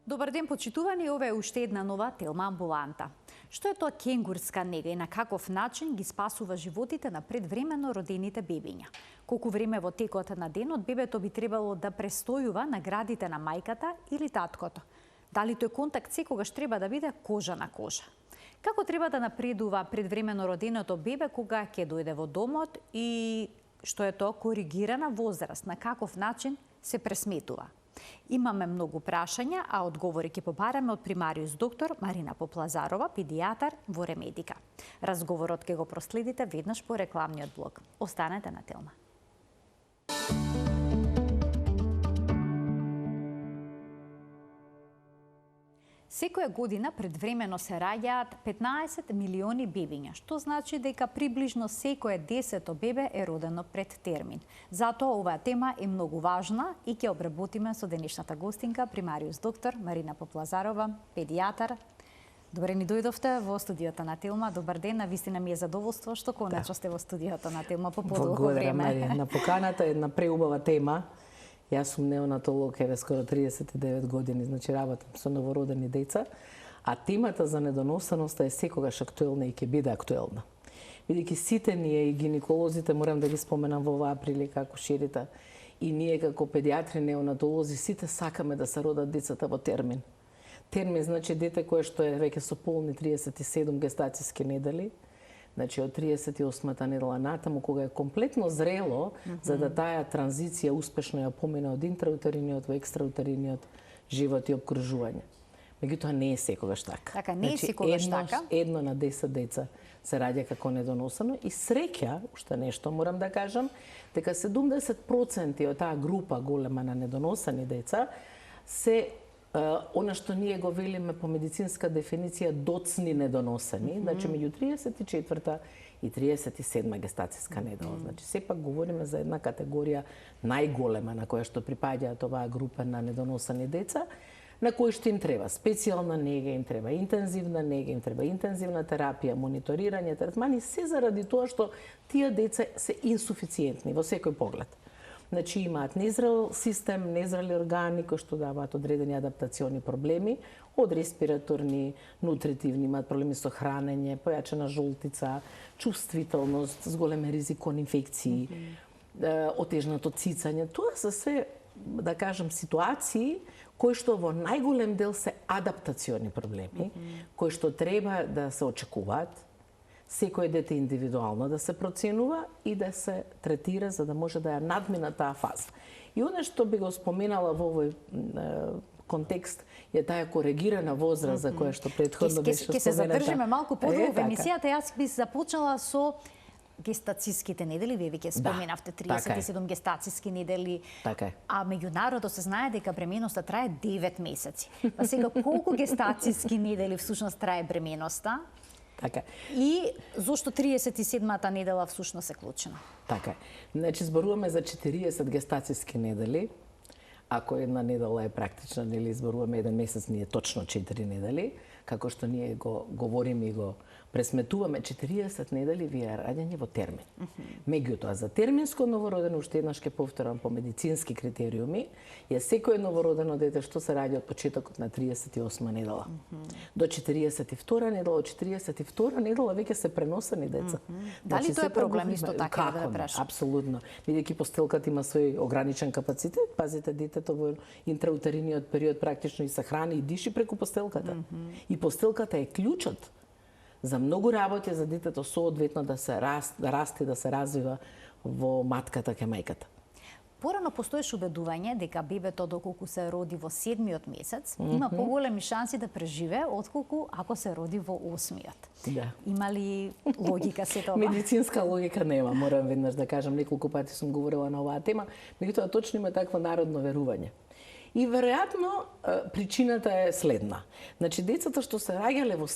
Добар ден, почитувани, ова е уште една нова Телма амбуланта. Што е тоа кенгурска нега и на каков начин ги спасува животите на предвремено родените бебиња? Колку време во текот на денот бебето би требало да престојува на градите на мајката или таткото? Дали тој контакт секогаш треба да биде кожа на кожа? Како треба да напредува предвремено роденото бебе кога ќе дојде во домот и што е тоа коригирана возраст, на каков начин се пресметува? Имаме многу прашања, а одговори ќе побараме од примариус доктор Марина Поплазарова, педијатар во Ремедика. Разговорот ќе го проследите веднаш по рекламниот блок. Останете на Телма. Секоја година предвремено се раѓаат 15 милиони бебиња, што значи дека приближно секое 10-то бебе е родено пред термин. Затоа оваа тема е многу важна и ќе обработиме со денешната гостинка, примариус доктор Марина Поплазарова, педијатар. Добре ни дојдовте во студиото на Телма. Добар ден, навистина ми е задоволство што конечно сте во студиото на Телма по подолго време. Благодарам, Марија, на поканата, една преубава тема. Јас сум неонатолог, еве скоро 39 години, значи работам со новородени деца, а темата за недоносеноста е секогаш актуелна и ќе биде актуелна. Бидејќи сите ние и гинеколозите, морам да ги споменам во оваа прилика, акушерите, и ние како педијатри, неонатолози, сите сакаме да се родат децата во термин. Термин значи дете кое што е веќе со полни 37 гестацијски недели, значи од 38-та недела натаму, кога е комплетно зрело, за да таа транзиција успешно ја помине од интраутериниот во екстраутериниот живот и обкружување. Меѓутоа не е секогаш така. Така, не е секогаш така. Едно на 10 деца се раѓа како недоносено и среќа, уште нешто морам да кажам, дека 70% од таа група голема на недоносени деца се она што ние го велиме по медицинска дефиниција доцни недоносени, значи меѓу 34-та и 37-ма гестацијска недела. Значи сепак говориме за една категорија најголема на која што припаѓаат оваа група на недоносени деца, на кои што им треба специјална нега, им треба интензивна нега, им треба интензивна терапија, мониторирање, третмани, се заради тоа што тие деца се инсуфициентни во секој поглед. Значи имаат незрел систем, незрели органи кои што даваат одредени адаптациони проблеми, од респираторни, нутритивни, имаат проблеми со хранење, појачена жолтица, чувствителност, зголемен ризик кон инфекции, отежнато цицање. Тоа се се, да кажам, ситуации кои што во најголем дел се адаптациони проблеми, кои што треба да се очекуваат, секој дете индивидуално да се проценува и да се третира за да може да ја надмина таа фаза. И оно што би го споменала во овој контекст е таа коригирана возраст за која што претходно беше спомената. Ќе се задржиме малку подолго во емисијата. Јас би започнала со гестацијските недели, вие веќе споменавте 37 гестацијски недели. Така е. А меѓународно се знае дека бременоста трае 9 месеци. Па сега колку гестацијски недели всушност трае бременоста? Така. И зошто 37-та недела всушност е клучна? Така. Значи зборуваме за 40 гестацијски недели. Ако една недела е практична, нели зборуваме еден месец, ние точно 4 недели, како што ние го говориме и го пресметуваме 40 недели вие раѓање во термин. Меѓутоа, за терминско новородено, уште еднаш ќе повторам по медицински критериуми, е секое новородено дете што се раѓа од почетокот на 38 недела. До 42 недела, од 42 недела веќе се преносени деца. Дали тоа е проблем исто така да прашам? Апсолутно. Бидејќи постелката има свој ограничен капацитет, пазите детето во интраутериниот период практично и се храни и диши преку постелката. И постелката е клучот за многу работи за детето соодветно да се расте, да се развива во матката кај мајката. Порано постоеше убедување дека бебето доколку се роди во 7-миот месец има поголеми шанси да преживее отколку ако се роди во 8-миот. Да. Има ли логика се тоа? Медицинска логика нема, морам веднаш да кажам, неколку пати сум говорила на оваа тема, меѓутоа точно има такво народно верување. И веројатно причината е следна. Значи децата што се раѓале во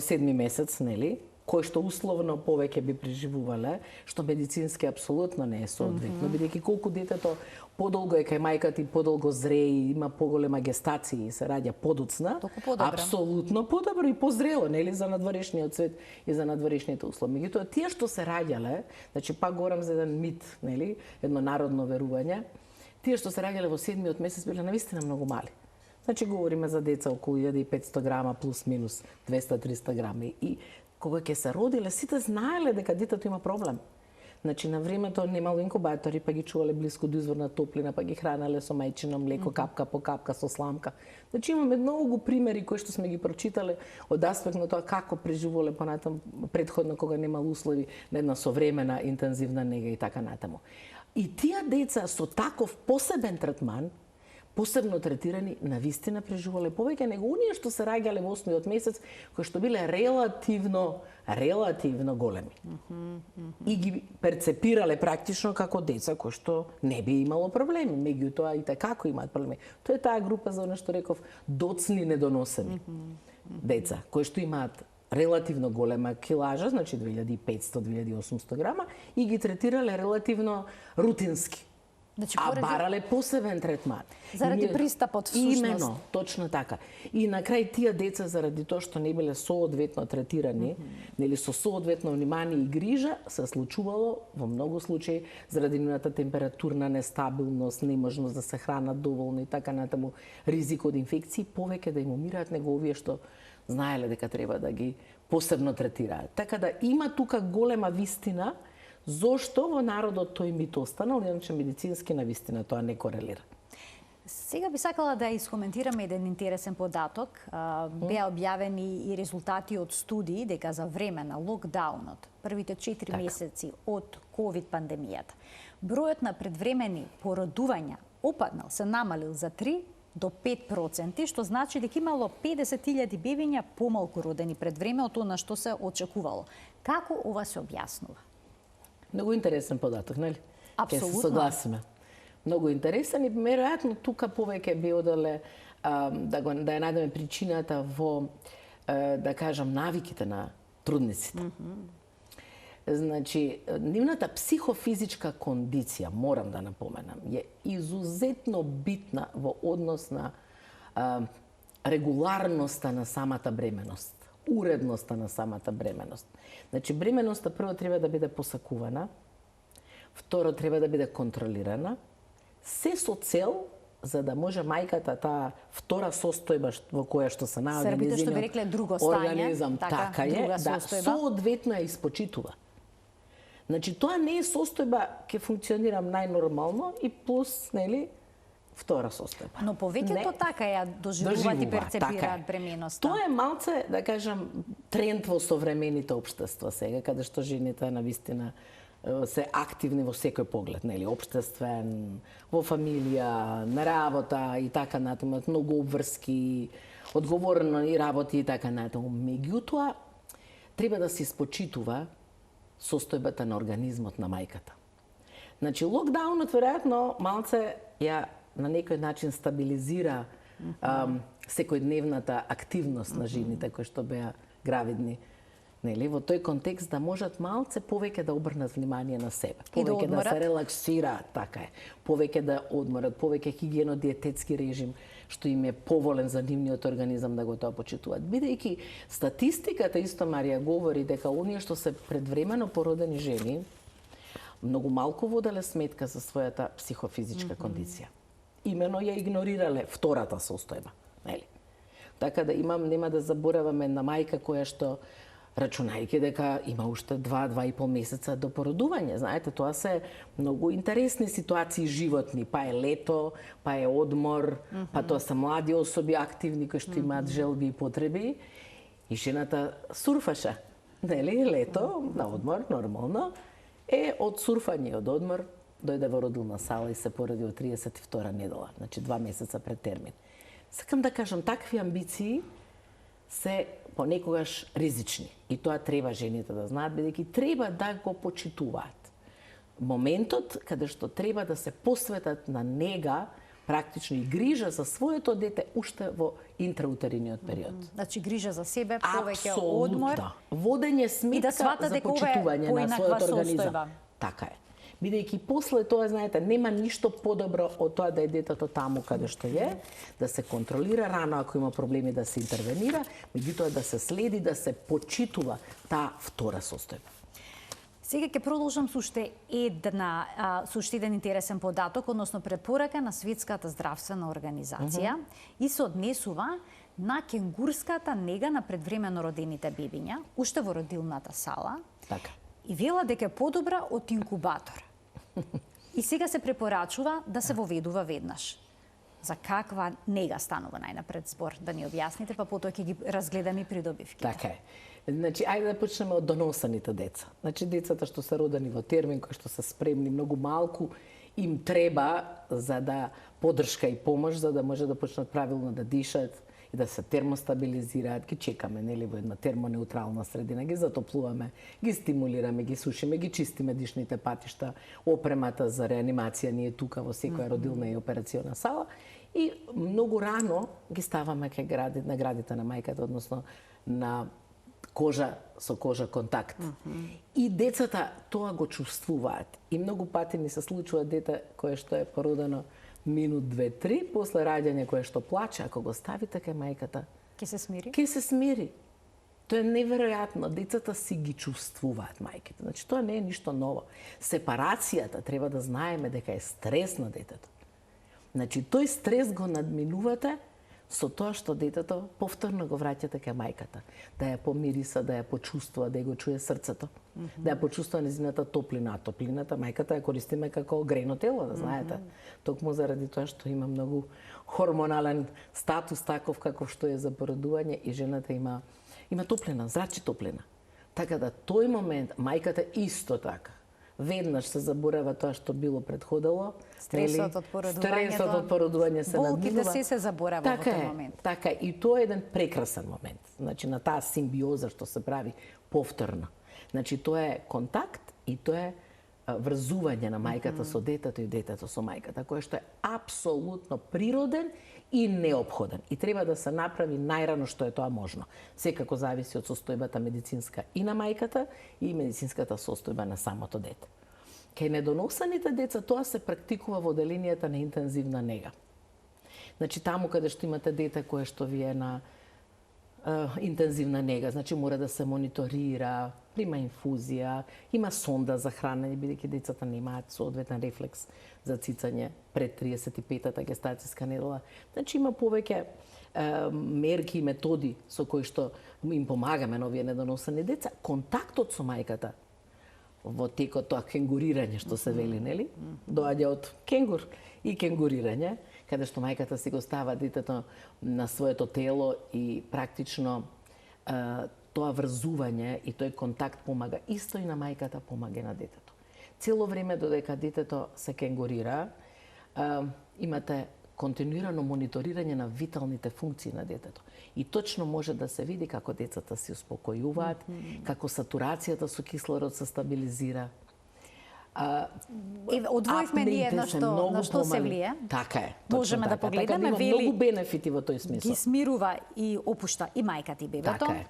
7-ми месец, нели, кои што условно повеќе би преживувале, што медицински апсолутно не е соодветно, бидејќи колку детето подолго е кај мајката и подолго зрее и има поголема гестација и се раѓа подоцна, апсолутно подобро и позрело, нели, за надворешниот свет и за надворешните услови. Меѓутоа, тие што се раѓале, значи пак говорам за еден мит, нели, едно народно верување, тие што се раѓале во 7-миот месец биле навистина многу мали. Значи говориме за деца околу 1500 грама плюс минус 200-300 грами. И кога ќе се родиле, сите знаеле дека детето има проблем. Значи на времето немало инкубатори, па ги чувале блиску до изворна топлина, па ги хранале со мајчино млеко, капка по капка, со сламка. Значи имаме многу примери кои што сме ги прочитале од аспект на тоа како преживувале понатаму претходно кога немало услови на една современа интензивна нега и така натаму. И тие деца со таков посебен третман, посебно третирани, навистина преживувале повеќе него оние што се раѓале во 8-миот месец, кои што биле релативно големи. И ги перцепирале практично како деца кои што не би имало проблеми, меѓутоа и како имаат проблеми. Тоа е таа група за она што реков доцни недоносени деца, кои што имаат релативно голема килажа, значи 2500-2800 грама, и ги третирале релативно рутински. Значи, А барале посебен третман. Заради пристапот всушност. Имено, точно така. И на крај тие деца заради тоа што не биле соодветно третирани, нели со соодветно внимание и грижа, се случувало во многу случаи заради нивната температурна нестабилност, неможност да се хранат доволно и така натаму, ризик од инфекции, повеќе да им умираат него овие што знаеле дека треба да ги посебно третираат. Така да има тука голема вистина. Зошто во народот тој мит останал, иначе медицински навистина тоа не корелира. Сега би сакала да искоментираме еден интересен податок. Беа објавени и резултати од студии дека за време на локдаунот, првите 4 месеци од ковид пандемијата, бројот на предвремени породувања опаднал, се намалил за 3 до 5%, што значи дека имало 50.000 бебиња помалку родени пред време од она што се очекувало. Како ова се објаснува? Многу интересен податок, нели? Апсолутно. Ќе се согласиме. Многу интересен и веројатно тука повеќе би оделе да ја најдеме причината во да кажам навиките на трудниците. Значи, нивната психофизичка кондиција, морам да напоменам, е изузетно битна во однос на регуларноста на самата бременост, уредноста на самата бременост. Значи, бременоста прво треба да биде посакувана, второ треба да биде контролирана, се со цел за да може мајката таа втора состојба во која што се наоѓа Србите што би рекле друго стање, организам, така е, да соодветно ја испочитува. Значи, тоа не е состојба ќе функционирам најнормално и плюс, нели, втора состојба. Но повеќето така ја доживуваат и перцепираат бременоста. Тоа е малце, да кажам, тренд во современите општества сега, каде што жените навистина се активни во секој поглед, нели, општествен, во фамилија, на работа и така натаму, многу обврски, одговорно и работи и така натаму. Меѓутоа, треба да се испочитува состојбата на организмот на мајката. Значи, локдаунот веројатно малце ја на некој начин стабилизира секојдневната активност на жените кои што беа гравидни. Нели, во тој контекст да можат малце повеќе да обрнат внимание на себе, повеќе да се релаксираат, така е, повеќе да одморат, повеќе хигиено-диететски режим што им е поволен за нивниот организам да го тоа почитуваат. Бидејќи статистиката исто Марија говори дека оние што се предвремено породени жени многу малку воделе сметка за својата психофизичка кондиција. Имено ја игнорирале втората состојба, нели? Така да нема да забораваме на мајка која што рачунајќи дека има уште 2-2,5 месеца до породување. Знаете, тоа се многу интересни ситуации животни, па е лето, па е одмор, па тоа се млади особи активни кои што имаат желби и потреби. И жената сурфаше, нели, лето, на одмор, нормално. Од сурфање, од одмор, дојде во родилна сала и се породи во 32 недела, значи 2 месеца пред термин. Сакам да кажам, такви амбиции се понекогаш ризични. И тоа треба жените да знаат, бидејќи треба да го почитуваат. Моментот каде што треба да се посветат на нега, практично и грижа за своето дете уште во интраутериниот период. Значи грижа за себе, повеќе одмор. Водење сметка за почитување на својот организам. Така е. Бидејќи после тоа, знаете, нема ништо подобро од тоа да е детето таму каде што е, да се контролира рано ако има проблеми да се интервенира, меѓутоа да се следи, да се почитува таа втора состојба. Сега ќе продолжам со уште еден интересен податок, односно препорака на Светската здравствена организација и се однесува на кенгурската нега на предвремено родените бебиња, уште во родилната сала. Така. И вела дека е подобра од инкубатор. И сега се препорачува да се воведува веднаш. За каква нега станува најнапред збор? Да ни објасните, па потоа ќе ги разгледаме и придобивките. Така е. Значи, ајде да почнеме од доносаните деца. Значи, децата што се родени во термин, кои што се спремни многу малку, им треба за да поддршка и помош, за да може да почнат правилно да дишат и да се термостабилизираат. Ги чекаме, нели, во една термонеутрална средина, ги затоплуваме, ги стимулираме, ги сушиме, ги чистиме дишните патишта, опремата за реанимација ни е тука во секоја родилна и операциона сала. И многу рано ги ставаме на градите на мајката, односно на кожа со кожа контакт. И децата тоа го чувствуваат. И многу пати ни се случува дете кое што е породено минут, 2, 3, после раѓање кое што плаче, ако го ставите кај мајката, Ќе се смири? Ќе се смири. Тоа е неверојатно. Децата си ги чувствуваат мајките. Значи, тоа не е ништо ново. Сепарацијата треба да знаеме дека е стрес на детето. Значи, тој стрес го надминувате со тоа што детето повторно го враќате кај мајката. Да ја помириса, да ја почувствува, да ја го чуе срцето, да ја почувствува незината топлина. А топлината мајката ја користиме како грено тело, да знаете. Токму заради тоа што има многу хормонален статус таков каков што е за породување и жената има топлина, зрачи топлина. Така да тој момент мајката исто така веднаш се заборава тоа што било предходело. Стресот од породување се надминува. Болките се заборава во тој момент. Така и тоа е еден прекрасен момент. Значи на таа симбиоза што се прави повторно. Значи тоа е контакт и тоа е врзување на мајката со детето и детето со мајката, кое што е апсолутно природен и неопходен. И треба да се направи најрано што е тоа можно. Секако зависи од состојбата медицинска и на мајката и медицинската состојба на самото дете. Кај недоносаните деца тоа се практикува во оделенијата на интензивна нега. Значи таму каде што имате дете кое што ви е на интензивна нега, значи мора да се мониторира, прима инфузија, има сонда за хранење, бидејќи децата немаат соодветен рефлекс за цицање пред 35-та гестацијска недела. Значи има повеќе мерки и методи со кои што им помагаме на овие недоносени деца. Контактот со мајката во текот тоа кенгурирање што се вели, нели? Доаѓа од кенгур и кенгурирање, каде што мајката си го става детето на своето тело и практично тоа врзување и тој контакт помага исто и на мајката, помага на детето. Цело време додека детето се кенгурира, имате континуирано мониторирање на виталните функции на детето. И точно може да се види како децата се успокојуваат, како сатурацијата со кислород се стабилизира. Одвоивме ние на што се влие. Така е. Можеме да погледаме, вели многу бенефити во тој смисол. Ги смирува и опушта и мајката и бебето. Така е.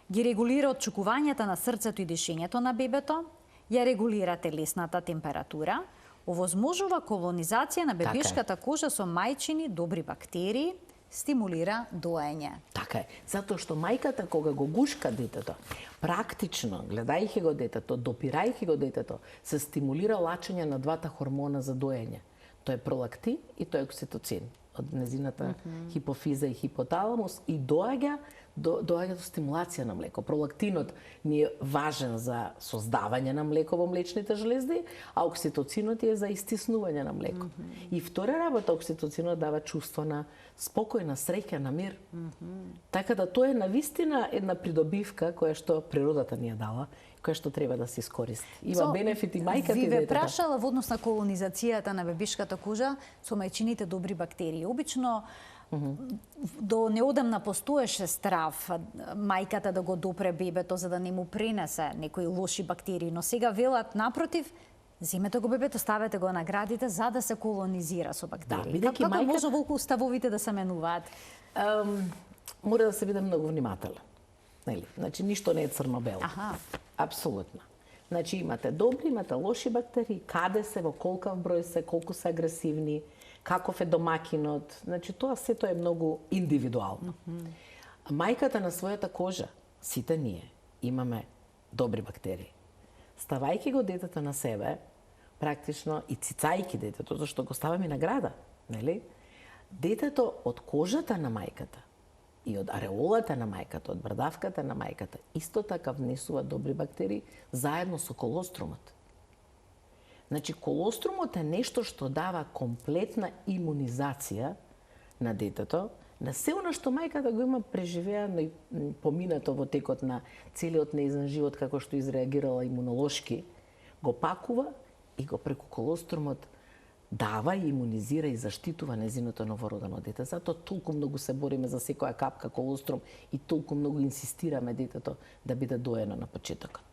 Ги регулира отчукувањата на срцето и дишењето на бебето, ја регулира телесната температура, овозможува колонизација на бебешката кожа со мајчини добри бактерии, стимулира доење. Така е. Затоа што мајката кога го гушка детето, практично, гледајќи го детето, допирајќи го детето, се стимулира лачење на двата хормона за доење. Тоа е пролактин и тоа е окситоцин од незината хипофиза и хипоталамус и доаѓа до стимулација на млеко. Пролактинот ни е важен за создавање на млеко во млечните жлезди, а окситоцинот е за истиснување на млеко. И втора работа, окситоцинот дава чувство на спокој, на среќа, на мир. Така да тоа е навистина една придобивка која што природата ни ја дала, која што треба да се искористи. Има бенефити мајката и детето. Ви прашала во однос на колонизацијата на бебешката кожа со мајчините добри бактерии. Обично до неодамна постоеше страв мајката да го допре бебето за да не му пренесе некои лоши бактерии, но сега велат напротив, земете го бебето, ставете го на градите за да се колонизира со бактерии. Да, како може волку ставовите да се менуваат? Мора да се биде многу внимателен. Нели? Значи ништо не е црно-бело. Апсолутно. Значи имате добри, имате лоши бактерии, каде се, во колкав број се, колку се агресивни, каков е домакинот. Значи тоа сето е многу индивидуално. Мајката на својата кожа, сите ние имаме добри бактерии. ставајќи го детето на себе, практично и цицајки детето, зашто го ставаме на града, нели? Детето од кожата на мајката и од ареолата на мајката, од брадавката на мајката, исто така внесува добри бактерии заедно со колострумот. Значи, колострумот е нешто што дава комплетна имунизација на детето, на се она што мајката го има преживеано и поминато во текот на целиот нејзин живот, како што изреагирала имунолошки, го пакува и го преку колострумот дава и имунизира и заштитува незиното новородено дете. Затоа толку многу се бориме за секоја капка колострум и толку многу инсистираме детето да биде доено на почетокот.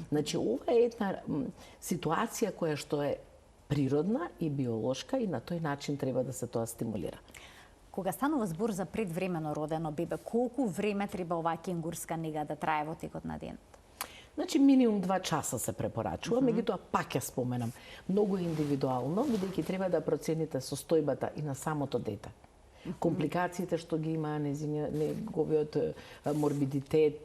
Значи, ова е една ситуација која што е природна и биолошка и на тој начин треба да се тоа стимулира. Кога станува збор за предвремено родено бебе, колку време треба оваа кенгурска нега да трае во текот на денот? Значи, минимум 2 часа се препорачува, меѓутоа пак ја споменам, многу индивидуално, бидејќи треба да процените состојбата и на самото дете. Компликациите што ги има, неговиот морбидитет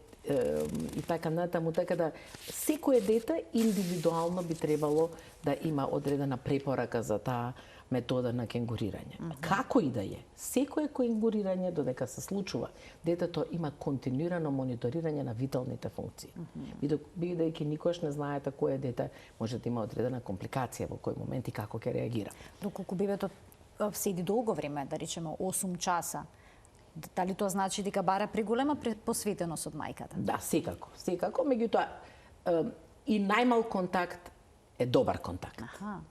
и така натаму, така да секое дете индивидуално би требало да има одредена препорака за таа метода на кенгурирање. Како и да е, секое кенгурирање додека се случува, детето има континуирано мониторирање на виталните функции. Бидејќи никош не знаете кое дете може да има одредена компликација во кој момент и како ќе реагира. Доколку бебето седи долго време, да речеме 8 часа, дали тоа значи дека бара преголема посветеност од мајката? Да, секако, меѓутоа и најмал контакт е добар контакт.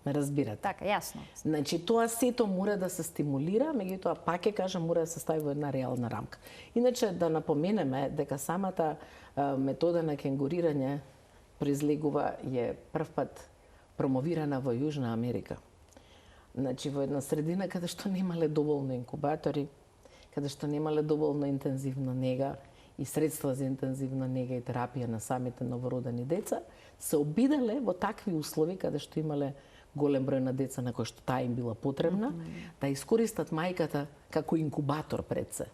Ме разбирате? Така, јасно. Значи, тоа сето мора да се стимулира, меѓутоа, пак ќе кажам, мора да се стави во една реална рамка. Иначе, да напоменеме дека самата метода на кенгурирање произлегува е првпат промовирана во Јужна Америка. Значи, во една средина каде што немале доволно инкубатори, каде што немале доволно интензивна нега и средства за интензивна нега и терапија на самите новородени деца, се обиделе во такви услови каде што имале голем број на деца на кои што таа им била потребна, да искористат мајката како инкубатор пред се.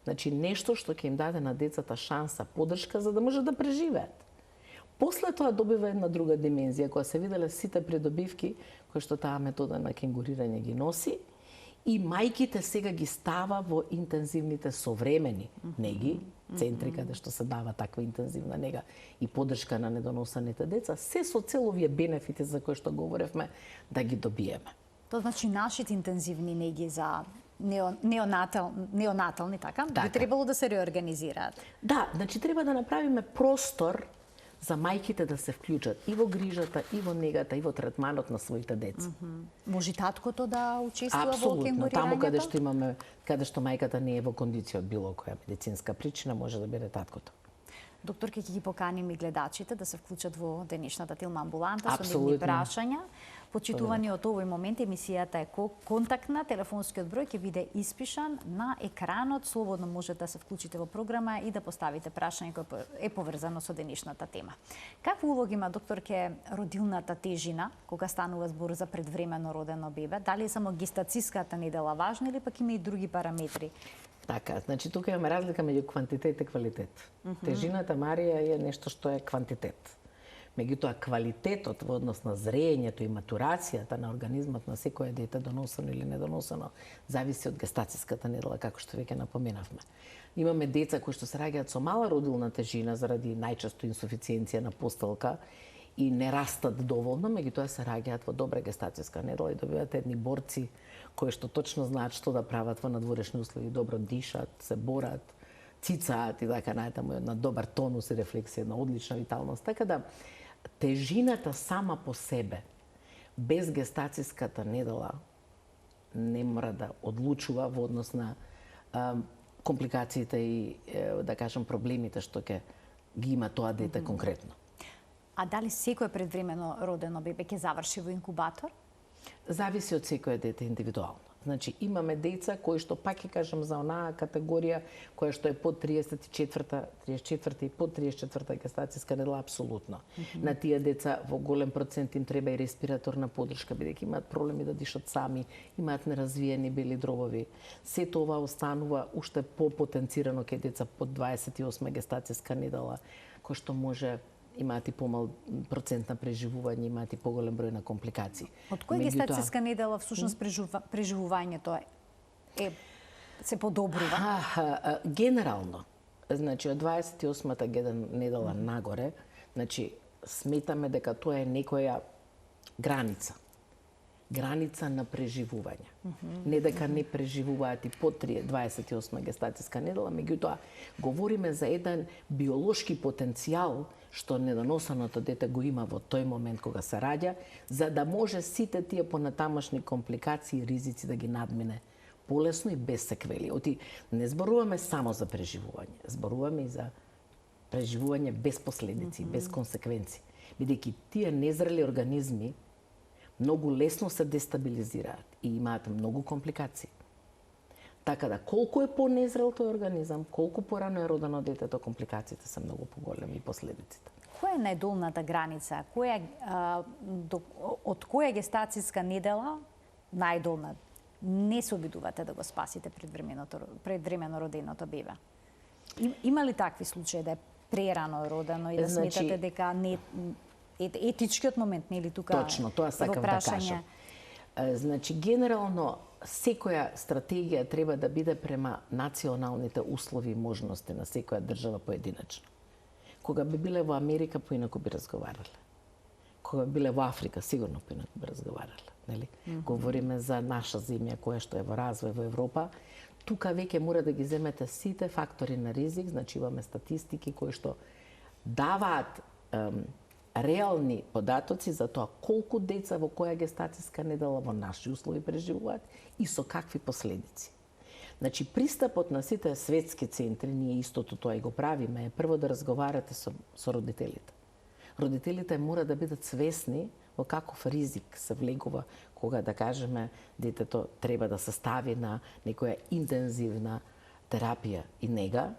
Значи, нешто што ќе им даде на децата шанса, поддршка за да може да преживеат. После тоа добива една друга димензија, која се виделе сите придобивки кои што таа метода на кенгурирање ги носи, и мајките сега ги става во интензивните современи неги, центри каде што се дава таква интензивна нега и поддршка на недоносаните деца, се со цел овие бенефити за кои што говоревме да ги добиеме. Тоа значи нашите интензивни неги за неонатални, така? Би требало да се реорганизираат. Да, значи треба да направиме простор за мајките да се вклучат и во грижата, и во негата, и во третманот на своите деца. Може таткото да учествува во Апсолутно, кенгурирањето? таму каде што мајката не е во кондиција од било која медицинска причина, може да биде таткото. Докторке, ќе ги поканим и гледачите да се вклучат во денешната Тилма амбуланта со нивни прашања. Почитувани од овој момент, емисијата е контактна, телефонскиот број ќе биде испишан на екранот, слободно може да се вклучите во програма и да поставите прашање кој е поврзано со денешната тема. Каква улога има, докторке, родилната тежина, кога станува збор за предвремено родено бебе? Дали е само гестациската недела важна или пак има и други параметри? Така, значи тука имаме разлика меѓу квантитет и квалитет. Тежината, Марија, е нешто што е квантитет. Меѓутоа, квалитетот во однос на зреењето и матурацијата на организмот на секое дете, доносено или недоносено, зависи од гестациската недела, како што веќе напоменавме. Имаме деца кои што се раѓаат со мала родилна тежина заради најчесто инсуфициенција на постелка и не растат доволно, меѓутоа се раѓаат во добра гестациска недела и добиваат едни борци кои што точно знаат што да прават во надворешни услови, добро дишат, се борат, цицаат и така најтаму една добар тонус и рефлексија, една одлична виталност. Така да тежината сама по себе, без гестациската недела, не мора да одлучува во однос на компликациите и, да кажем, проблемите што ќе ги има тоа дете конкретно. А дали секој предвремено родено бебе ќе заврши во инкубатор? Зависи од секој дете индивидуално. Значи, имаме деца кои што, пак ќе кажам, за онаа категорија која што е под 34 и под 34 гестацијска недела, апсолутно. На тие деца во голем процент им треба и респираторна поддршка, бидејќи имаат проблеми да дишат сами, имаат неразвиени бели дробови. Сето ова останува уште попотенцирано кај деца под 28 гестацијска недела, кој што може имаат и помал процент на преживување, имаат и поголем број на компликации. Од која гестацијска недела всушност преживувањето се подобрува? Генерално, значи од 28-та недела нагоре, значи сметаме дека тоа е некоја граница на преживување. Не дека не преживуваат и по 28 гестацијска недела, меѓутоа говориме за еден биолошки потенцијал што недоносеното дете го има во тој момент кога се раѓа, за да може сите тие понатамошни компликации и ризици да ги надмине полесно и без секвели. Оти не зборуваме само за преживување, зборуваме и за преживување без последици, без консеквенции. Бидејќи тие незрели организми многу лесно се дестабилизираат и имаат многу компликации. Така да, колку е понезрел тој организам, колку порано е родено детето, компликациите се многу поголеми и последиците. Која е најдолната граница? Од која гестацијска недела најдолна не се обидувате да го спасите предвремено роденото бебе? Има ли такви случаи да е прерано родено и да сметате дека не етичкиот момент, нели тука? Точно, тоа сакам да кажам. Значи, генерално, секоја стратегија треба да биде према националните услови и можности на секоја држава поединачно. Кога би биле во Америка, поинаку би разговарале. Кога би биле во Африка, сигурно поинаку би разговарале. Нели? Говориме за наша земја која што е во развој во Европа. Тука веќе мора да ги земете сите фактори на ризик, значи имаме статистики кои што даваат реални податоци за тоа колку деца во која гестацијска недела во наши услови преживуваат и со какви последици. Значи, пристапот на сите светски центри, ние истото тоа и го правиме, е прво да разговарате со родителите. Родителите мора да бидат свесни во каков ризик се влегува кога, да кажеме, детето треба да се стави на некоја интензивна терапија и нега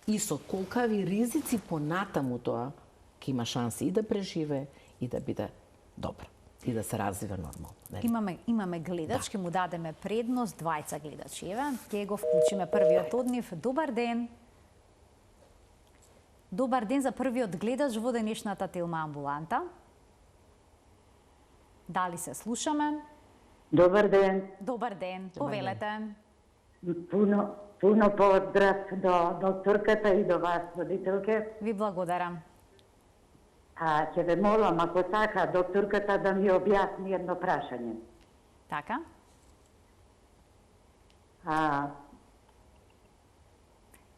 и со колкави ризици понатаму тоа ќе има шанси и да преживе и да биде добро и да се развива нормално. Имаме гледач, ќе му дадеме предност, двајца гледачи. Еве, ќе го вклучиме првиот од нив. Добар ден. Добар ден за првиот гледач во денешната Телма амбуланта. Дали се слушаме? Добар ден. Добар ден. Повелете. Puno pozdrav do doktorkата и до вас, родителке. Ви благодарам. Ќе ве молам, ако така, докторката да ми објасни едно прашање. Така?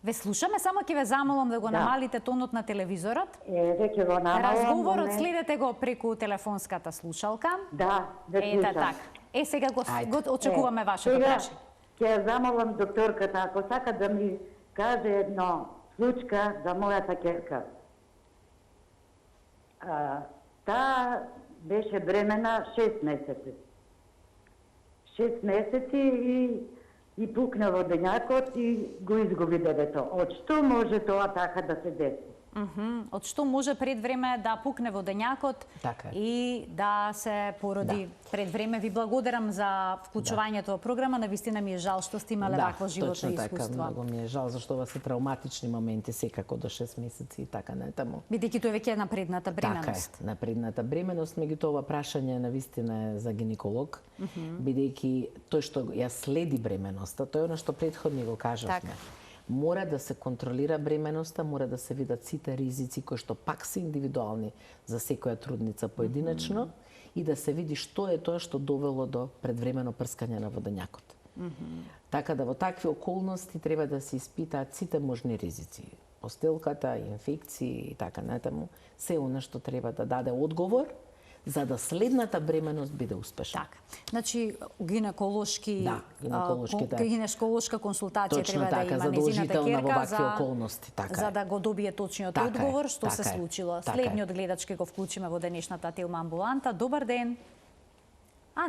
Ве слушаме, само ќе ве замолам да го намалите тонот на телевизорот. Веќе го намалам. Разговорот следете го преку телефонската слушалка. Да, ве слушам. Ете така. Сега го очекуваме вашето прашање. Ќе замолам докторката, ако сака да ми каже едно случка за мојата ќерка. Таа беше бремена 6 месеци. 6 месеци и пукна во денјакот и го изгуби детето. Од што може тоа така да се деси? Од што може пред време да пукне во денјакот и да се породи пред време. Ви благодарам за вклучувањето во програма. Навистина ми е жал што сте имале вакво животно искуство. Точно така, многу ми е жал, зашто ова се травматични моменти секако до 6 месеци и така натаму. Бидејќи тоа веќе е напредната бременост. Така е, напредната бременост, меѓутоа ова прашање навистина е за гинеколог, бидејќи тој што ја следи бременоста, тоа е она што претходно го кажавме. Мора да се контролира бременоста, мора да се видат сите ризици кои што пак се индивидуални за секоја трудница поединечно и да се види што е тоа што довело до предвремено прскање на водењакот. Така да во такви околности треба да се испитаат сите можни ризици. Постелката, инфекции и така натаму, се она што треба да даде одговор за да следната бременост биде успешна. Така. Значи, гинеколошка консултација точно треба така, да има незината ќерка за да го добие точниот одговор што се случило. Следниот гледач ќе го вклучиме во денешната Телма амбуланта. Добар ден.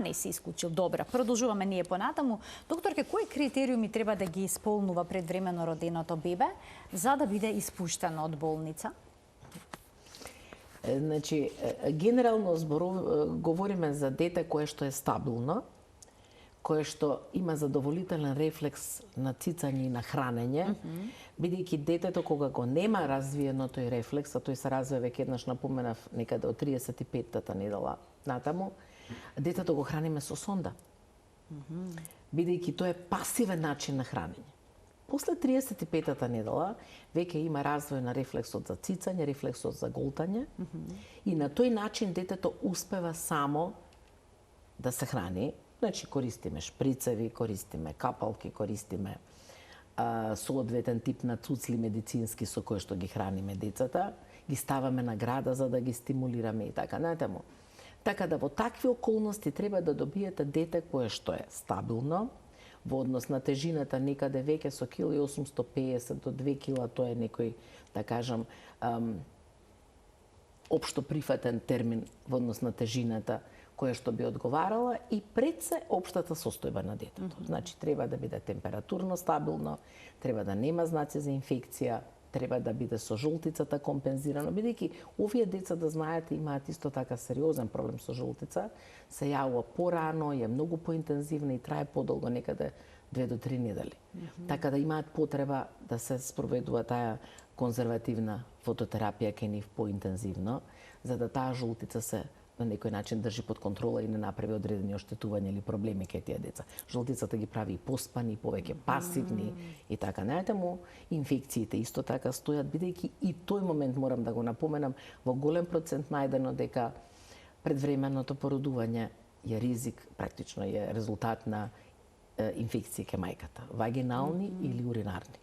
Не се исклучил. Добра. Продолжуваме ние понатаму. Докторке, кои критериуми треба да ги исполнува предвремено роденото бебе за да биде испуштено од болница? Значи, генерално говориме за дете кое што е стабилно, кое што има задоволителен рефлекс на цицање и на хранење, бидејќи детето кога го нема развиено тој рефлекс, а тој се развива веќе еднаш напоменав некаде од 35-тата недела натаму, детето го храниме со сонда. Бидејќи тоа е пасивен начин на хранење. После 35-тата недела веќе има развој на рефлексот за цицање, рефлексот за голтање и на тој начин детето успева само да се храни. Значи користиме шприцеви, користиме капалки, користиме соодветен тип на цуцли медицински со кои што ги храниме децата, ги ставаме на града за да ги стимулираме и така натаму. Така да во такви околности треба да добиете дете кое што е стабилно, во однос на тежината некаде веќе со 1.850 до 2 кила, тоа е некој, да кажам, општо прифатен термин во однос на тежината која што би одговарала и пред се општата состојба на детето. Значи, треба да биде температурно стабилно, треба да нема знаци за инфекција, треба да биде со жолтицата компензирано, бидејќи овие деца, да знаете, имаат исто така сериозен проблем со жолтица, се јавува порано, е многу поинтензивна и трае подолго, некаде 2 до 3 недели. Така да имаат потреба да се спроведува таа конзервативна фототерапија кај нив поинтензивно, за да таа жолтица се на некој начин држи под контрола и не направи одредени оштетувања или проблеми кај тие деца. Жолтицата ги прави и поспани, повеќе пасивни и така натаму. Инфекциите исто така стојат, бидејќи и тој момент морам да го напоменам, во голем процент најдено дека предвременото породување е ризик, практично е резултат на инфекции кај мајката, вагинални или уринарни.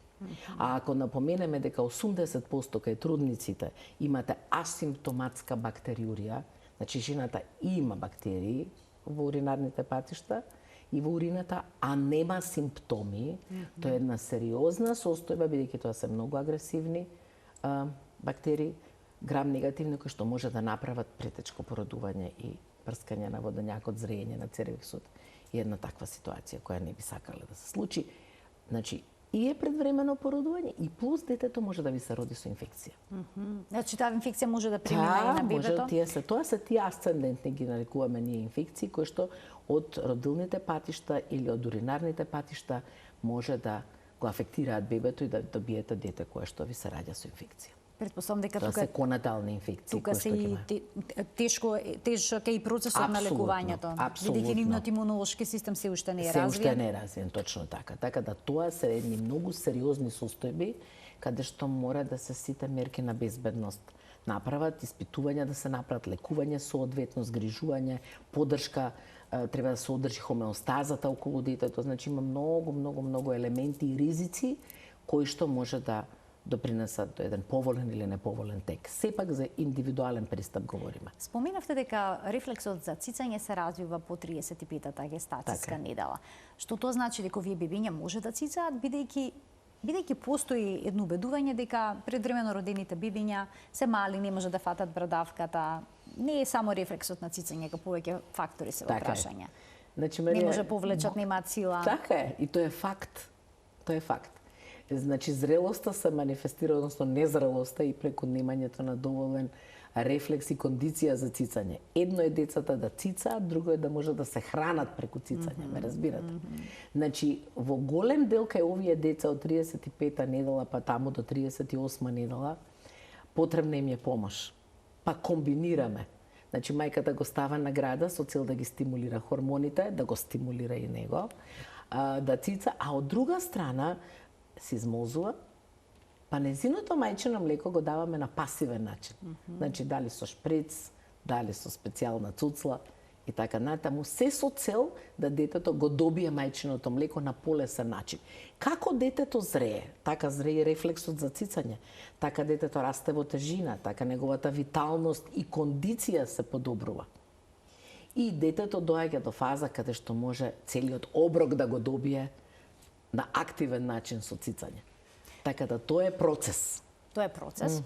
А ако напоменеме дека 80% кај трудниците имате асимптоматска бактериурија, значи жената има бактерии во уринарните патишта и во урината, а нема симптоми, тоа е една сериозна состојба, бидејќи тоа се многу агресивни бактерии, грам негативни, кои што може да направат претечко породување и прскање на водењакот, зрење на цервиксот и една таква ситуација која не би сакале да се случи. Значи, и е предвремено породување и плюс детето може да ви се роди со инфекција. Значи таа инфекција може да премине и на бебето? Тоа се тие асцендентни, ги нарекуваме ние инфекции, кои што од родилните патишта или од уринарните патишта може да го афектираат бебето и да добиете дете кое што ви се раѓа со инфекција. Предпоставам дека Тоа се конатални инфекции кои што ги тешок е и процесот на лекувањето, бидејќи нивниот имунолошки систем се уште не е развиен. Се уште не е развиен, точно така. Така да тоа се едни многу сериозни состојби каде што мора да се сите мерки на безбедност направат, испитувања да се направат, лекување соодветно, згрижување, поддршка, треба да се одржи хомеостазата околу детето, значи има многу елементи и ризици кои што може да допринесат до еден поволен или неповолен тек. Сепак за индивидуален пристап говориме. Споменавте дека рефлексот за цицање се развива по 35-та гестацијска недела. Што тоа значи дека овие бебиња може да цицаат, бидејќи постои едно убедување дека предвремено родените бебиња се мали, не може да фатат брадавката. Не е само рефлексот на цицање, како повеќе фактори се во прашање. Значи, не може повлечат, немаат сила. Така е, и тоа е факт. Тоа е факт. Значи, зрелоста се манифестира, односно незрелоста и преку немањето на доволен рефлекс и кондиција за цицање. Едно е децата да цицаат, друго е да може да се хранат преку цицање, ме разбирате? Значи, во голем дел кај овие деца од 35-та недела па таму до 38-та недела, потребна им е помош. Па комбинираме. Значи, мајката го става на града со цел да ги стимулира хормоните, да го стимулира и него, да цица, а од друга страна се измозува, па незиното мајчино млеко го даваме на пасивен начин. Значи, дали со шприц, дали со специјална цуцла и така натаму, се со цел да детето го добие мајчиното млеко на полесен начин. Како детето зрее, така зрее рефлексот за цицање, така детето расте во тежина, така неговата виталност и кондиција се подобрува. И детето доаѓа до фаза каде што може целиот оброк да го добие на активен начин со цицање. Така да тоа е процес. Тоа е процес.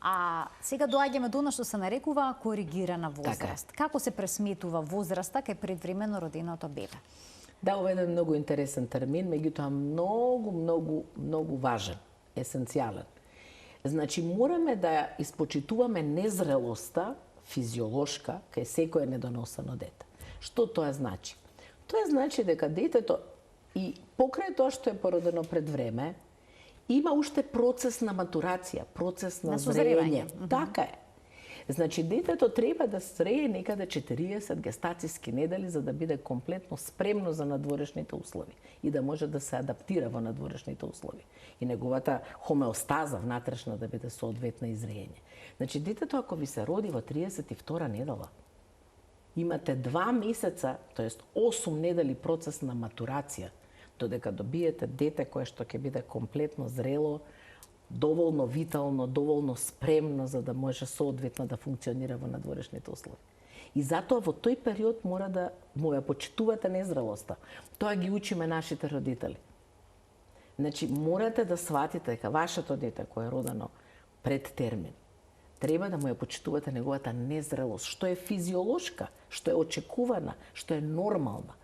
А сега доаѓаме до она што се нарекува коригирана возраст. Така. Како се пресметува возраста кај предвремено роденото бебе? Да, ова е еден многу интересен термин, меѓутоа многу важен, есенцијален. Значи, мораме да испочитуваме незрелоста физиолошка кај секое недоносено дете. Што тоа значи? Тоа значи дека детето и покрај тоа што е породено пред време, има уште процес на матурација, процес на зрење. Така е. Значи, детето треба да зрее некаде 40 гестацијски недели за да биде комплетно спремно за надворешните услови и да може да се адаптира во надворешните услови. И неговата хомеостаза внатрешна да биде соодветна и зрење. Значи, детето ако ви се роди во 32 недела, имате 2 месеца, тоест 8 недели процес на матурација, додека добиете дете кое што ќе биде комплетно зрело, доволно витално, доволно спремно за да може соодветно да функционира во надворешните услови. И затоа во тој период мора да му ја почитувате незрелоста. Тоа ги учиме нашите родители. Значи, морате да сватите дека вашето дете кое е родено пред термин, треба да му ја почитувате неговата незрелост, што е физиолошка, што е очекувана, што е нормална.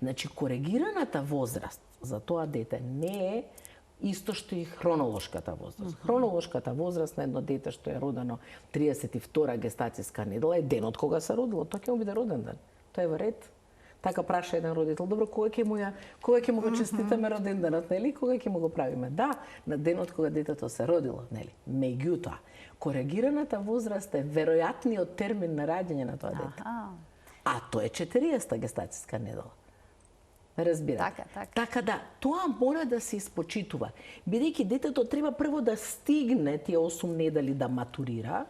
Значи, коригираната возраст за тоа дете не е исто што и хронолошката возраст. Хронолошката возраст на едно дете што е родено 32 гестацијска недела е денот кога се родило, тоа ќе му биде роден ден. Тоа е во ред. Така праша еден родител, добро, кога ќе му го честитаме роден денот, нели? Кога ќе му го правиме? Да, на денот кога детето се родило, нели? Меѓутоа, коригираната возраст е веројатниот термин на раѓање на тоа дете. А тоа е 40 гестацијска недела. Разбирате? Така да, тоа мора да се испочитува. Бидејќи детето треба прво да стигне тие 8 недели да матурира,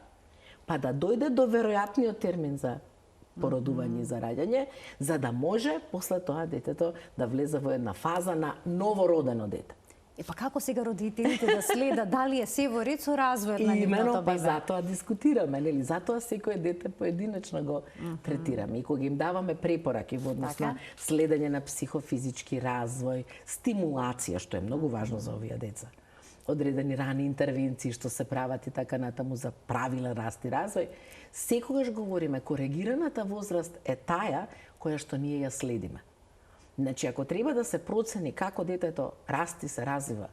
па да дојде до веројатниот термин за породување и за раѓање, за да може после тоа детето да влезе во една фаза на новородено дете. Па како сега родителите да следат дали е се во ред со развојот на нивното бебе? Па затоа дискутираме, нели? Затоа секое дете поединечно го третираме. И кога им даваме препораки во однос на следење на психофизички развој, стимулација, што е многу важно за овие деца. Одредени рани интервенции што се прават и така натаму за правилен раст и развој, секогаш говориме коригираната возраст е таа која што ние ја следиме. Значи, ако треба да се процени како детето расти се развива,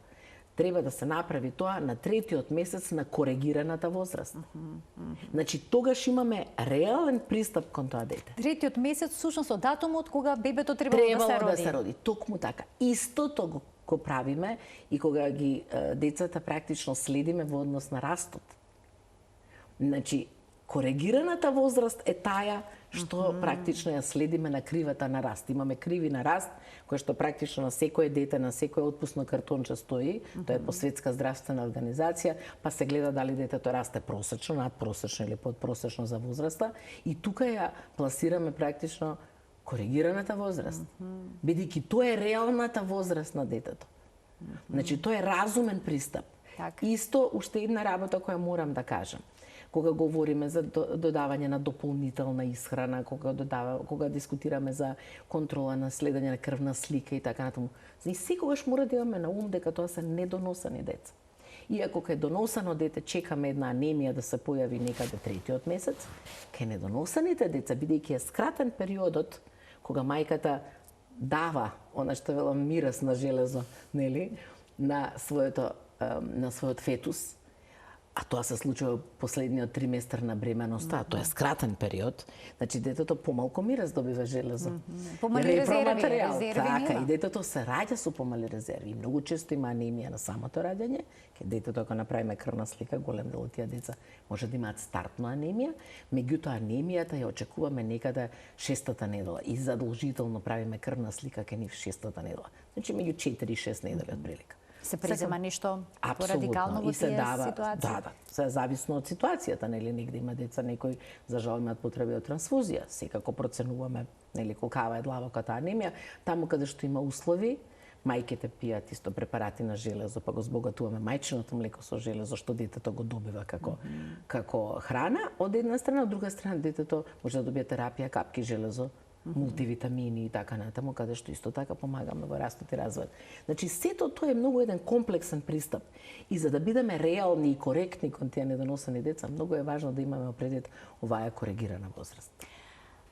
треба да се направи тоа на 3-тиот месец на коригираната возраст. Значи, тогаш имаме реален пристап кон тоа дете. 3-тиот месец, всушност од датумот кога бебето да се роди. Токму така. Истото го правиме и кога ги децата практично следиме во однос на растот. Значи, коригираната возраст е таа што практично ја следиме на кривата на раст. Имаме криви на раст, која што практично на секое дете, на секое отпусно картонче стои, тоа е по Светска здравствена организација, па се гледа дали детето расте просечно, надпросечно или подпросечно за возраста, и тука ја пласираме практично коригираната возраст. Бидејќи тоа е реалната возраст на детето. Значи, тоа е разумен пристап. Исто, уште една работа која морам да кажам. Кога говориме за додавање на дополнителна исхрана, кога дискутираме за контрола на следење на крвна слика и така натаму, и секогаш мора да имаме на ум дека тоа се недоносани деца. Иако кај доносано дете чекаме една анемија да се појави некаде 3-тиот месец, кај недоносаните деца, бидејќи е скратен периодот кога мајката дава она што велам мирис на железо, нели, на својот фетус, а тоа се случува последниот триместар на бременоста, тоа е скратен период, значи детето помалку мирис добива железо. Помали резерви така, и детето се раѓа со помали резерви. Многу често има анемија на самото раѓање, кај детето ако направиме крвна слика, голем дел од тие деца може да имаат стартна анемија, меѓутоа анемијата ја очекуваме некаде 6-та недела и задолжително правиме крвна слика кај нив 6-та недела. Значи меѓу 4 и 6 недели отприлика. Се презема нешто порадикално во тие ситуации? Да, се зависно од ситуацијата, нели, негде има деца, некои за жал имаат потреби од трансфузија. Секако проценуваме, нели, колкава е длабоката анемија, таму каде што има услови, мајките пијат исто препарати на железо, па го збогатуваме мајчиното млеко со железо што детето го добива како храна, од една страна, од друга страна детето може да добие терапија капки железо, мултивитамини и така натаму, каде што исто така помагаме во растот и развојот. Значи, сето тоа е многу еден комплексен пристап. И за да бидеме реални и коректни кон тие недоносени деца, многу е важно да имаме предвид оваа коригирана возраст.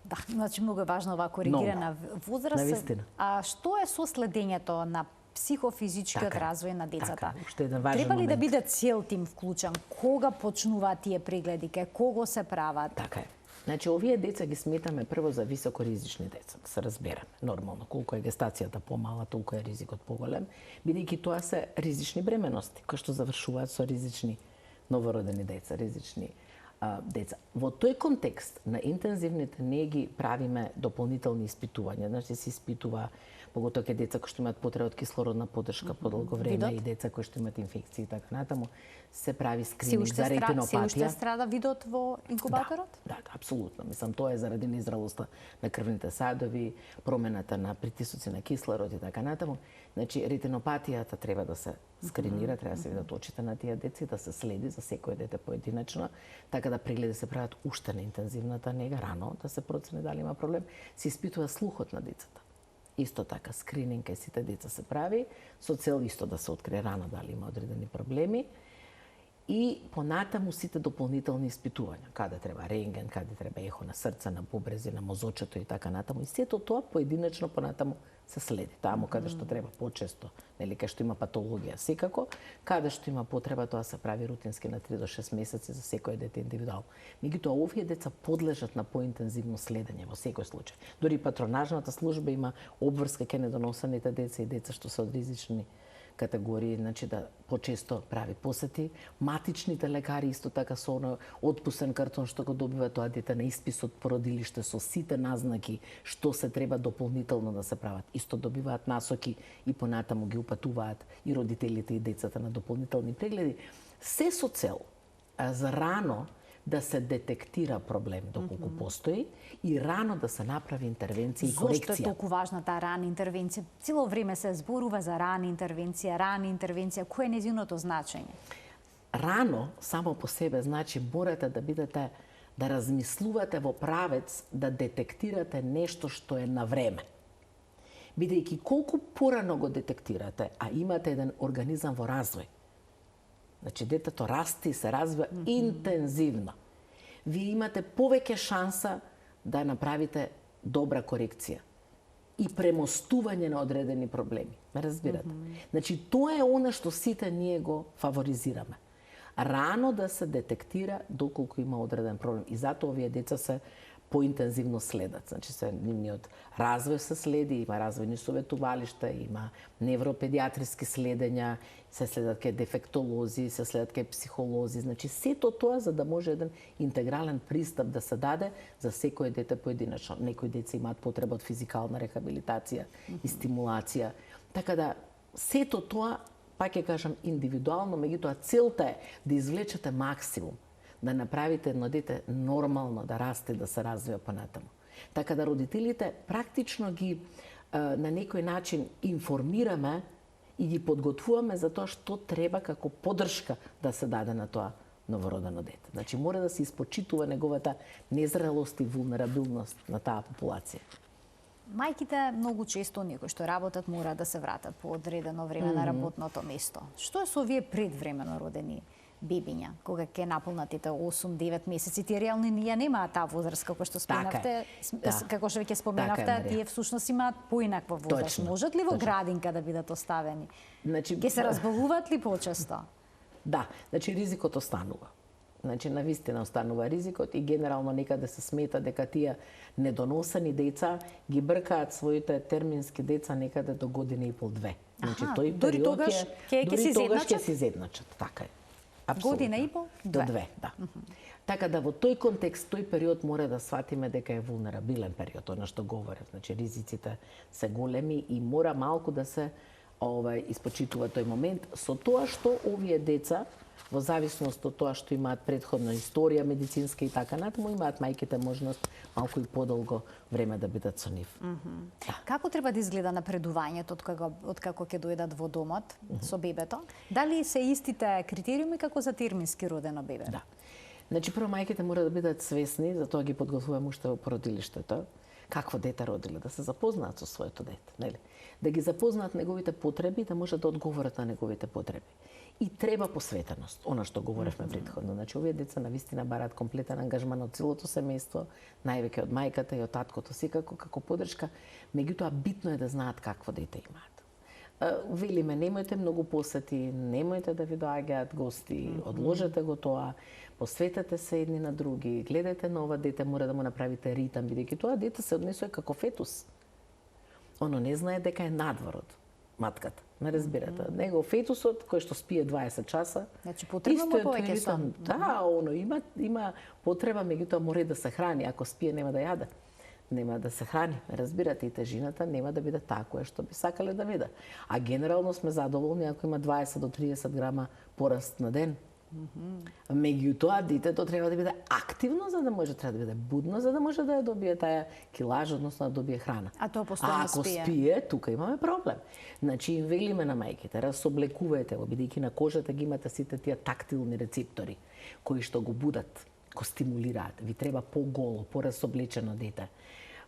Да, значи многу е важно оваа коригирана возраст. Навистина. А што е со следењето на психофизичкиот развој на децата? Уште еден важен Треба ли да момент. биде цел тим вклучен? Кога почнуваат тие прегледи? Кај кого се прават? Така е. Значи, овие деца ги сметаме прво за високоризични деца, да се разбереме. Нормално, колку е гестацијата помала, толку е ризикот поголем, бидејќи тоа се ризични бременности, кои што завршуваат со ризични новородени деца, ризични деца. Во тој контекст на интензивните неги ги правиме дополнителни испитувања. Значи се испитува поготоа ке деца кои што имаат потреба од кислородна поддршка по долго време и деца кои што имаат инфекции и така натаму, се прави скрининг за ретинопатија. Се уште страда видот во инкубаторот? Да, апсолутно. Мислам, тоа е заради неизралоста на крвните садови, промената на притисоци на кислород и така натаму. Значи, ретинопатијата треба да се скринира, треба да се видат очите на тие деца и да се следи за секој дете поединечно, така да прегледи се прават уште на интензивната нега, рано да се процени дали има проблем, се испитува слухот на децата. Исто така, скрининг кај сите деца се прави, со цел исто да се открие рано дали има одредени проблеми. И понатаму сите дополнителни испитувања, каде треба рентген, каде треба ехо на срце, на бубрези, на мозочето и така натаму. И сето тоа поединечно понатаму се следи. Таму каде што треба почесто, нели кај што има патологија секако, каде што има потреба тоа се прави рутински на 3 до 6 месеци за секој дете индивидуално. Меѓутоа овие деца подлежат на поинтензивно следење во секој случај. Дори патронажната служба има обврска кај недоносените деца и деца што се од ризични категории, значи да почесто прави посети. Матичните лекари исто така со оно отпусен картон што го добива тоа дете на испис од породилиште со сите назнаки што се треба дополнително да се прават. Исто добиваат насоки и понатаму ги упатуваат и родителите и децата на дополнителни прегледи. Се со цел за рано да се детектира проблем доколку постои и рано да се направи интервенција и корекција. Зошто е толку важна таа рана интервенција? Цело време се зборува за рана интервенција. Кој е нејзиното значење? Рано само по себе значи морате да бидете да размислувате во правец да детектирате нешто што е на време. Бидејќи колку порано го детектирате, а имате еден организам во развој, значи детето расте и се развива интензивно, вие имате повеќе шанса да направите добра корекција и премостување на одредени проблеми. Ме разбирате? Значи тоа е она што сите ние го фаворизираме. Рано да се детектира доколку има одреден проблем. И затоа овие деца се поинтензивно следат. Значи се нивниот развој се следи, има развојни советувалишта, има невропедиатриски следења, се следат кај дефектолози, се следат кај психолози. Значи сето тоа за да може еден интегрален пристап да се даде за секој дете поединечно. Некои деца имаат потреба од физикална рехабилитација и стимулација. Така да сето тоа, пак ќе кажам, индивидуално, меѓутоа целта е да извлечете максимум, да направите едно дете нормално да расте, да се развива понатаму. Така да родителите практично ги на некој начин информираме и ги подготвуваме за тоа што треба како поддршка да се даде на тоа новородено дете. Значи мора да се испочитува неговата незрелост и вулнерабилност на таа популација. Мајките многу често некои што работат мора да се вратат по одредено време на работното место. Што е со овие предвремено родени бебиња, кога ќе наполнатите 8-9 месеци, тие реално ја немаат таа возраст како што споменавте, како што веќе споменавте, тие всушност имаат поинаква возраст. Можат ли во градинка да бидат оставени? Значи, ќе се разболуваат ли почесто? Да, значи ризикот останува. Значи навистина останува ризикот и генерално некаде се смета дека тие недоносени деца ги бркаат своите термински деца некаде до година и пол-две. Значи тој период ќе се изедначат, така е. Апсолютно. Година и пол? До две, да. Така да во тој контекст, тој период мора да сватиме дека е вулнерабилен период, она што говорев. Значи ризиците се големи и мора малку да се испочитува тој момент со тоа што овие деца во зависност од тоа што имаат претходна историја медицинска и така натаму, имаат мајките можност малку и подолго време да бидат со нив. Како треба да изгледа напредувањето од како ќе дојдат во домот со бебето? Дали се истите критериуми како за термински родено бебе? Да. Значи прво мајките мора да бидат свесни, затоа ги подготвуваме уште во породилиштето, какво дете родиле, да се запознаат со своето дете, нели? Да ги запознаат неговите потреби, да можат да одговорат на неговите потреби. И треба посветеност, она што говоревме претходно. Значи, овие деца навистина бараат комплетен ангажман од целото семејство, највеќе од мајката и од таткото, секако како поддршка, меѓутоа битно е да знаат какво дете имаат. велиме, немојте многу посети, немојте да ви доаѓаат гости, одложете го тоа, посветете се едни на други, гледате на ова дете, мора да му направите ритам, бидејќи тоа дете се однесува како фетус. Оно не знае дека е надвор од матката, не разбирате. Него фетусот кој што спие 20 часа, Значи потребно му повеќе сон. Да, оно има потреба, меѓутоа мора да се храни, ако спие нема да јаде. Нема да се храни, разбирате, и тежината нема да биде таа која што би сакале да биде. А генерално сме задоволни ако има 20 до 30 грама пораст на ден. Меѓутоа, детето треба да биде активно, за да може, треба да биде будно, за да може да ја добие таа килажа, односно да добие храна. А тоа постојано ако спие. спие, тука имаме проблем. Значи, им велиме на мајките, расоблекувајте го, бидејќи на кожата ги имате сите тие тактилни рецептори, кои што го будат, го стимулираат. Ви треба поголо, порасоблечено дете.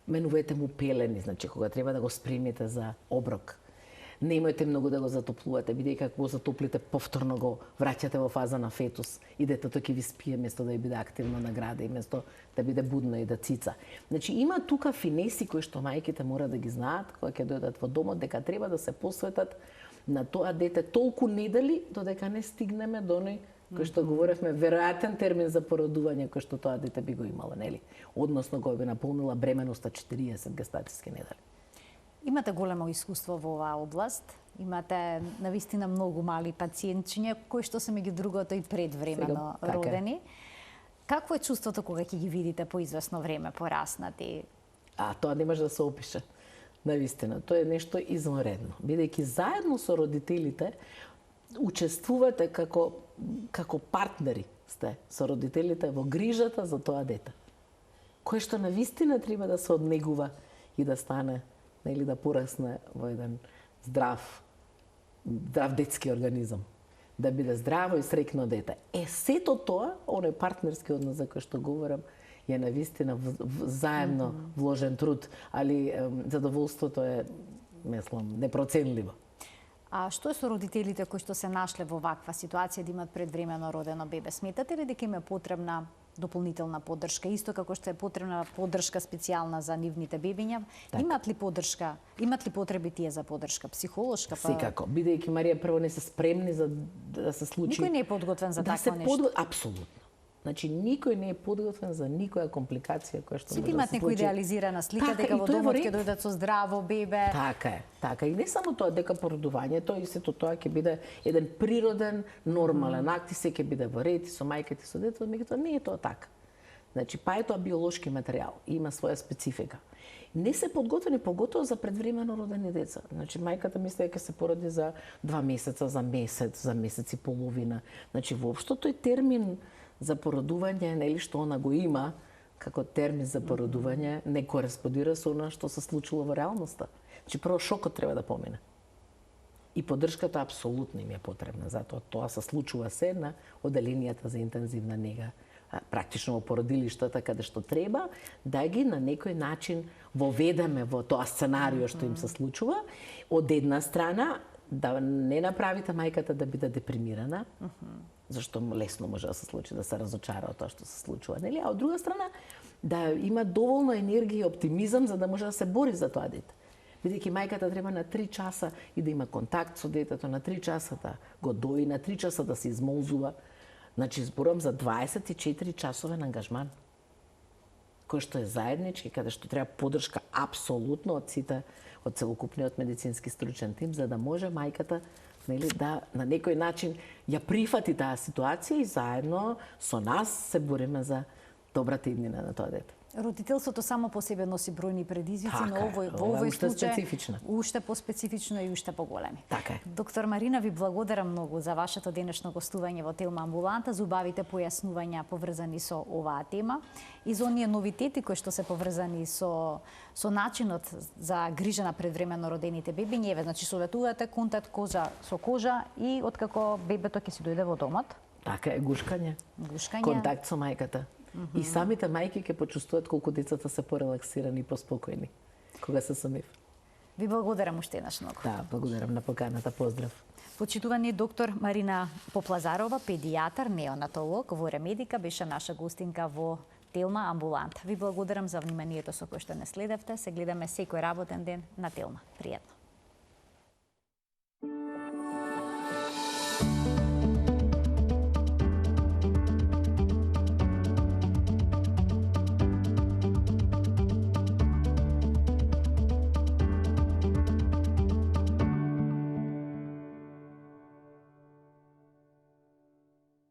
Менувете му пелени, значи, кога треба да го спремите за оброк. Немојте многу да го затоплувате, бидејќи ако го затоплите, повторно го враќате во фаза на фетус и детето ќе ви спие место да биде активно на града и место да биде будно и да цица. Значи има тука финеси кои што мајките мора да ги знаат кога ќе дојдат во домот, дека треба да се посветат на тоа дете толку недели додека не стигнеме до оној кој што говоревме веројатен термин за породување кој што тоа дете би го имало, нели? Односно го би наполнила бременоста 40 гестатиски недели. Имате големо искуство во оваа област. Имате навистина многу мали пациентчиња кои што се меѓу другото и предвремено Сега, така е. родени. Какво е чувството кога ќе ги видите по известно време пораснати? А тоа не може да се опише. Навистина, тоа е нешто извонредно. Бидејќи заедно со родителите учествувате како партнери сте со родителите во грижата за тоа дете. Кој што навистина треба да се однегува и да стане, или да порасне во еден здрав детски организам. Да биде здраво и среќно дете. Сето тоа, оној партнерски однос за кој што говорам, е навистина заедно вложен труд, али задоволството е, мислам, непроценливо. А што е со родителите кои што се нашле во ваква ситуација да имат предвремено родено бебе? Сметате ли дека им е потребна дополнителна поддршка, исто како што е потребна поддршка специјална за нивните бебиња? Так. Имат ли поддршка? Имат ли потреби тие за поддршка психолошка? Секако, бидејќи Марија прво не се спремни за да се случи. Никој не е подготвен за такво нешто. Апсолутно. Значи никој не е подготвен за никоја компликација која што Сите може да имат се некоја случи. идеализирана слика Така, дека и во тоа е во домот ред. ќе дојдат со здраво бебе. Така е, така. И не само тоа, дека породувањето и сето тоа ќе биде еден природен, нормален акт и се ќе биде во ред и со мајката и со детето, меѓутоа не е тоа така. Значи, па е тоа биолошки материјал, има своја специфика. Не се подготвени поготово за предвремено родени деца. Значи, мајката мисли дека се породи за 2 месеца, за месец и половина. Значи, воопшто тој термин за породување, нели што она го има, како термин за породување, не кореспондира со она што се случило во реалноста. Значи, прво шокот треба да помине. И поддршката апсолутно им е потребна, затоа тоа се случува се на оделенијата за интензивна нега, практично во породилиштата каде што треба, да ги на некој начин воведеме во тоа сценарио што им се случува. Од една страна, да не направите мајката да биде депримирана, зашто лесно може да се случи да се разочара од тоа што се случува, нели? А од друга страна, да има доволно енергија и оптимизам за да може да се бори за тоа дете. Бидејќи мајката треба на 3 часа и да има контакт со детето, на 3 часа да го дои, на 3 часа да се измолзува. Значи, зборувам за 24 часовен ангажман, кој што е заеднички, каде што треба поддршка апсолутно од сите, од целокупниот медицински стручен тим, за да може мајката, нели, да на некој начин ја прифати таа ситуација и заедно со нас се бориме за добрата иднина на тоа дете. Родителството само по себе носи бројни предизвици, Така но е, во ова е овој уште случај специфично. уште поспецифично и уште поголеми. Така е. Доктор Марина, ви благодарам многу за вашето денешно гостување во Телма амбуланта, за убавите појаснувања поврзани со оваа тема и за оние новитети кои што се поврзани со начинот за грижа на предвремено родените бебиња. Еве, значи советувате контакт кожа со кожа и откако бебето ќе си дојде во домот. Така е, гушкање. Гушкање. Контакт со мајката. И самите мајки ќе почувствуваат колку децата се порелаксирани и поспокојни кога се со нив. Ви благодарам уште еднаш многу. Да, благодарам на поканата. Поздрав. Почитувани доктор Марина Поплазарова, педијатар, неонатолог, во Ремедика, беше наша гостинка во Телма амбулант. Ви благодарам за вниманието со кое што не следевте. Се гледаме секој работен ден на Телма. Пријатно.